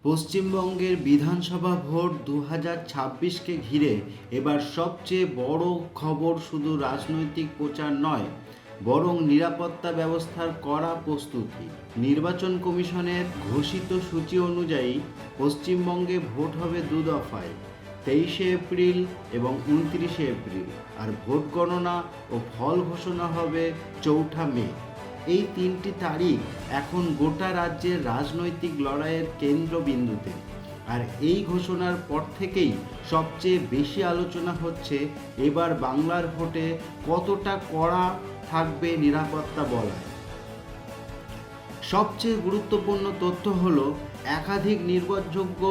পশ্চিমবঙ্গের বিধানসভা ভোট 2026কে ঘিরে এবার সবচেয়ে বড় খবর শুধু রাজনৈতিক প্রচার নয়, বরং নিরাপত্তা ব্যবস্থার কড়া প্রস্তুতি। নির্বাচন কমিশনের ঘোষিত সূচি অনুযায়ী পশ্চিমবঙ্গে ভোট হবে দু দফায়, 23শে এপ্রিল এবং 29শে এপ্রিল, আর ভোট গণনা ও ফল ঘোষণা হবে 4ঠা মে। এই তিনটি তারিখ এখন গোটা রাজ্যের রাজনৈতিক লড়াইয়ের কেন্দ্রবিন্দুতে। আর এই ঘোষণার পর থেকেই সবচেয়ে বেশি আলোচনা হচ্ছে এবার বাংলার ভোটে কতটা কড়া থাকবে নিরাপত্তা বলয়। সবচেয়ে গুরুত্বপূর্ণ তথ্য হলো, একাধিক নির্ভরযোগ্য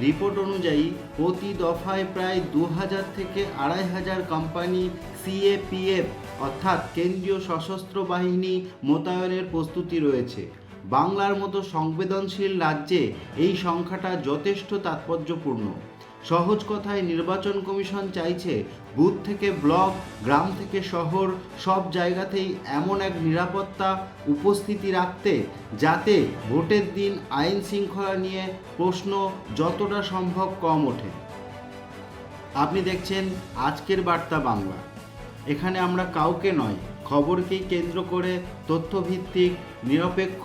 রিপোর্ট অনুযায়ী প্রতি দফায় প্রায় 2000 থেকে 2500 কোম্পানি সিএপিএফ অর্থাৎ কেন্দ্রীয় সশস্ত্র বাহিনী মোতায়েনের প্রস্তুতি রয়েছে। বাংলার মতো সংবেদনশীল রাজ্যে এই সংখ্যাটা যথেষ্ট তাৎপর্যপূর্ণ। সহজ কথায় নির্বাচন কমিশন চাইছে বুথ থেকে ব্লক, গ্রাম থেকে শহর, সব জায়গাতেই এমন এক নিরাপত্তা উপস্থিতি রাখতে যাতে ভোটের দিন আইন শৃঙ্খলা নিয়ে প্রশ্ন যতটা সম্ভব কম ওঠে। আপনি দেখছেন আজকের বার্তা বাংলা। এখানে আমরা কাউকে নয়, খবরকেই কেন্দ্র করে তথ্যভিত্তিক নিরপেক্ষ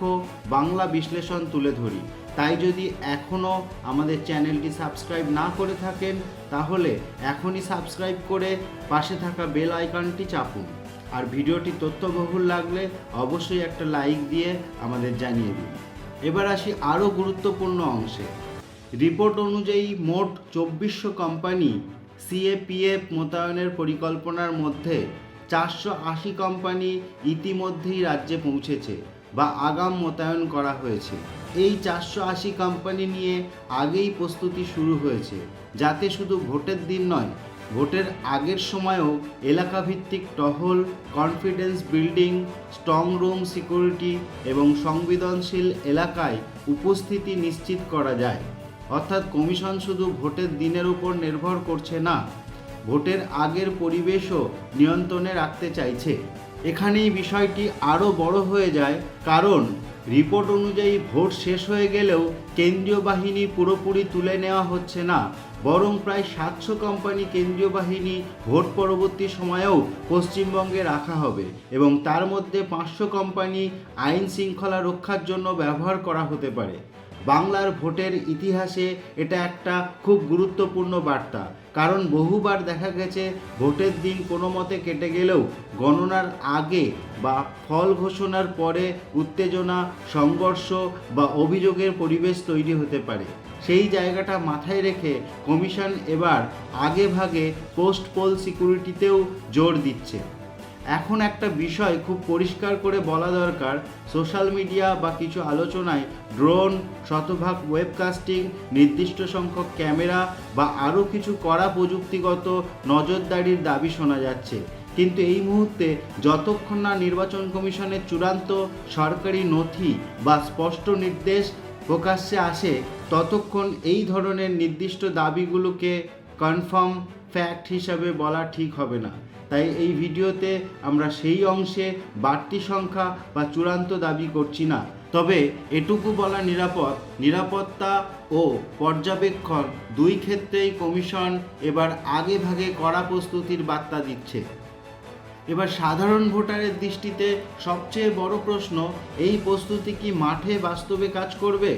বাংলা বিশ্লেষণ তুলে ধরি। তাই যদি এখনও আমাদের চ্যানেলটি সাবস্ক্রাইব না করে থাকেন, তাহলে এখনই সাবস্ক্রাইব করে পাশে থাকা বেল আইকনটি চাপুন। আর ভিডিওটি তথ্যবহুল লাগলে অবশ্যই একটা লাইক দিয়ে আমাদের জানিয়ে দিন। এবার আসি আরও গুরুত্বপূর্ণ অংশে। রিপোর্ট অনুযায়ী মোট 2400 কোম্পানি সিএপিএফ মোতায়েনের পরিকল্পনার মধ্যে 480 কোম্পানি ইতিমধ্যেই রাজ্যে পৌঁছেছে বা আগাম মোতায়েন করা হয়েছে। এই 480 কোম্পানি নিয়ে আগেই প্রস্তুতি শুরু হয়েছে, যাতে শুধু ভোটের দিন নয়, ভোটের আগের সময়ও এলাকাভিত্তিক টহল, confidence building, strong room security এবং সংবেদনশীল এলাকায় উপস্থিতি নিশ্চিত করা যায়। অর্থাৎ কমিশন শুধু ভোটের দিনের উপর নির্ভর করছে না, ভোটের আগের পরিবেশও নিয়ন্ত্রণে রাখতে চাইছে। এখানেই বিষয়টি আরও বড় হয়ে যায়, কারণ রিপোর্ট অনুযায়ী ভোট শেষ হয়ে গেলেও কেন্দ্রীয় বাহিনী পুরোপুরি তুলে নেওয়া হচ্ছে না, বরং প্রায় 700 কোম্পানি কেন্দ্রীয় বাহিনী ভোট পরবর্তী সময়েও পশ্চিমবঙ্গে রাখা হবে এবং তার মধ্যে 500 কোম্পানি আইন শৃঙ্খলা রক্ষার জন্য ব্যবহার করা হতে পারে। বাংলার ভোটের ইতিহাসে এটা একটা খুব গুরুত্বপূর্ণ বার্তা, কারণ বহুবার দেখা গেছে ভোটের দিন কোনো মতে কেটে গেলেও গণনার আগে বা ফল ঘোষণার পরে উত্তেজনা, সংঘর্ষ বা অভিযোগের পরিবেশ তৈরি হতে পারে। সেই জায়গাটা মাথায় রেখে কমিশন এবার আগে ভাগে পোস্ট পোল সিকিউরিটিতেও জোর দিচ্ছে। এখন একটা বিষয় খুব পরিষ্কার করে বলা দরকার, সোশ্যাল মিডিয়া বা কিছু আলোচনায় ড্রোন, শতভাগ ওয়েবকাস্টিং, নির্দিষ্ট সংখ্যক ক্যামেরা বা আরও কিছু কড়া প্রযুক্তিগত নজরদারির দাবি শোনা যাচ্ছে। কিন্তু এই মুহূর্তে যতক্ষণ না নির্বাচন কমিশনের চূড়ান্ত সরকারি নথি বা স্পষ্ট নির্দেশ প্রকাশ্যে আসে, ততক্ষণ এই ধরনের নির্দিষ্ট দাবিগুলোকে কনফার্ম ফ্যাক্ট হিসাবে বলা ঠিক হবে না। তাই এই ভিডিওতে আমরা সেই অংশে বাড়তি সংখ্যা বা চূড়ান্ত দাবি করছি না, তবে এটুকু বলা নিরাপত্তা ও পর্যবেক্ষণ দুই ক্ষেত্রেই কমিশন এবার আগে ভাগে কড়া প্রস্তুতির বার্তা দিচ্ছে। এবার সাধারণ ভোটারের দৃষ্টিতে সবচেয়ে বড় প্রশ্ন, এই প্রস্তুতি কি মাঠে বাস্তবে কাজ করবে?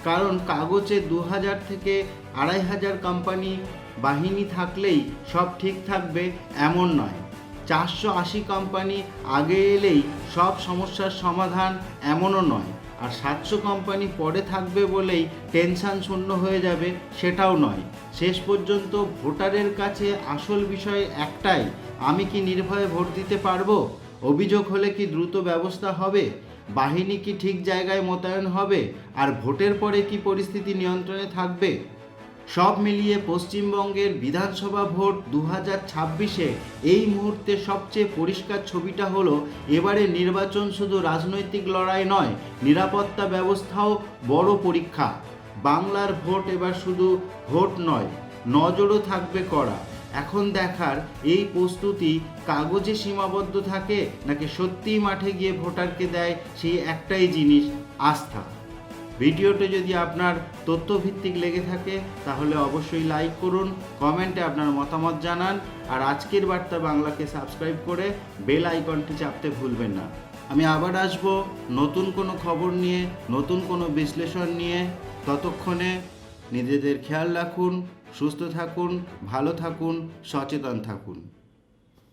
কারণ কাগজে 2000 থেকে 2500 কোম্পানি বাহিনী থাকলেই সব ঠিক থাকবে এমন নয়। 480 কোম্পানি আগে এলেই সব সমস্যার সমাধান এমনও নয়। আর 700 কোম্পানি পরে থাকবে বলেই টেনশন শূন্য হয়ে যাবে সেটাও নয়। শেষ পর্যন্ত ভোটারের কাছে আসল বিষয় একটাই, আমি কি নির্ভয়ে ভোট দিতে পারবো? অভিযোগ হলে কি দ্রুত ব্যবস্থা হবে? বাহিনী কি ঠিক জায়গায় মোতায়েন হবে? আর ভোটের পরে কি পরিস্থিতি নিয়ন্ত্রণে থাকবে? সব মিলিয়ে পশ্চিমবঙ্গের বিধানসভা ভোট 2026-এ এই মুহূর্তে সবচেয়ে পরিষ্কার ছবিটা হলো, এবারে নির্বাচন শুধু রাজনৈতিক লড়াই নয়, নিরাপত্তা ব্যবস্থাও বড় পরীক্ষা। বাংলার ভোট এবার শুধু ভোট নয়, নজরও থাকবে কড়া। এখন দেখার এই প্রস্তুতি কাগজে সীমাবদ্ধ থাকে নাকি সত্যিই মাঠে গিয়ে ভোটারকে দেয় সেই একটাই জিনিস, আস্থা। ভিডিওটি যদি আপনার তথ্যভিত্তিক লেগে থাকে তাহলে অবশ্যই লাইক করুন, কমেন্টে আপনার মতামত জানান, আর আজকের বার্তা বাংলাকে সাবস্ক্রাইব করে বেল আইকনটি চাপতে ভুলবেন না। আমি আবার আসব নতুন কোনো খবর নিয়ে, নতুন কোনো বিশ্লেষণ নিয়ে। ততক্ষণে নিজেদের খেয়াল রাখুন, সুস্থ থাকুন, ভালো থাকুন, সচেতন থাকুন।